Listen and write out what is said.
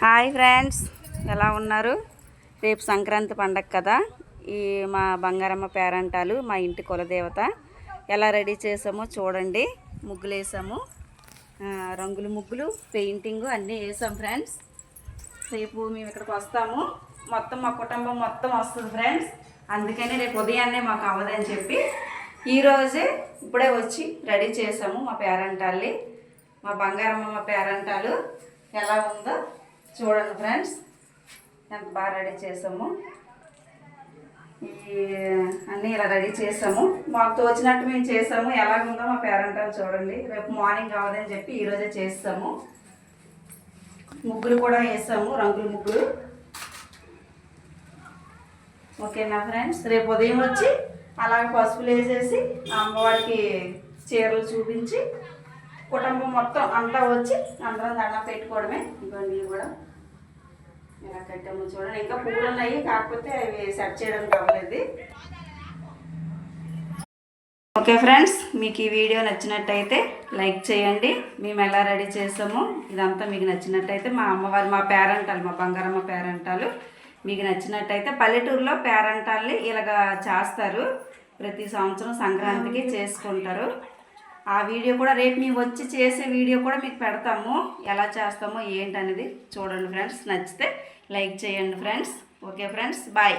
Hi friends, ఎలా ఉన్నారు? రేపు సంక్రాంతి పండగ కదా. ఈ మా బంగారమ్మ పేరంటాలు మా ఇంటి కులదేవత. ఎలా రెడీ చేసామో చూడండి. ముగ్గులు వేసాము, రంగులు ముగ్గులు, పెయింటింగ్ అన్నీ వేసాం ఫ్రెండ్స్. రేపు మేము ఇక్కడికి వస్తాము, మొత్తం మా కుటుంబం మొత్తం వస్తుంది ఫ్రెండ్స్. అందుకని రేపు ఉదయాన్నే మాకు అవ్వదని చెప్పి ఈరోజే ఇప్పుడే వచ్చి రెడీ చేసాము మా పేరంటాల్ని. మా బంగారమ్మ పేరంటాలు ఎలా ఉందో చూడండి ఫ్రెండ్స్. ఎంత బాగా రెడీ చేసాము. ఈ అన్నీ ఇలా రెడీ చేసాము, మాకు తోచినట్టు మేము చేసాము. ఎలాగుందో మా పేరంటాలు చూడండి. రేపు మార్నింగ్ కావదని చెప్పి ఈరోజే చేస్తాము. ముగ్గులు కూడా వేసాము, రంగుల ముగ్గులు. ఓకేనా ఫ్రెండ్స్? రేపు ఉదయం వచ్చి అలాగే పసుపులు వేసేసి అమ్మవారికి చీరలు చూపించి కుటుంబం మొత్తం అంతా వచ్చి అందరం దండం పెట్టుకోవడమే. ఇవన్నీ కూడా ఇలా కట్టాము చూడండి. ఇంకా పూలు ఉన్నాయి, కాకపోతే అవి సెట్ చేయడం కావలేదు. ఓకే ఫ్రెండ్స్, మీకు ఈ వీడియో నచ్చినట్టయితే లైక్ చేయండి. మేము ఎలా రెడీ చేసామో ఇదంతా మీకు నచ్చినట్టయితే మా అమ్మవారు మా పేరంటాలు, మా బంగారమ్మ పేరంటాలు మీకు నచ్చినట్టయితే పల్లెటూరులో పేరంటాల్ని ఇలాగా చేస్తారు. ప్రతి సంవత్సరం సంక్రాంతికి చేసుకుంటారు. ఆ వీడియో కూడా రేపు మేము వచ్చి చేసే వీడియో కూడా మీకు పెడతాము. ఎలా చేస్తామో ఏంటనేది చూడండి ఫ్రెండ్స్. నచ్చితే లైక్ చేయండి ఫ్రెండ్స్. Okay friends, bye.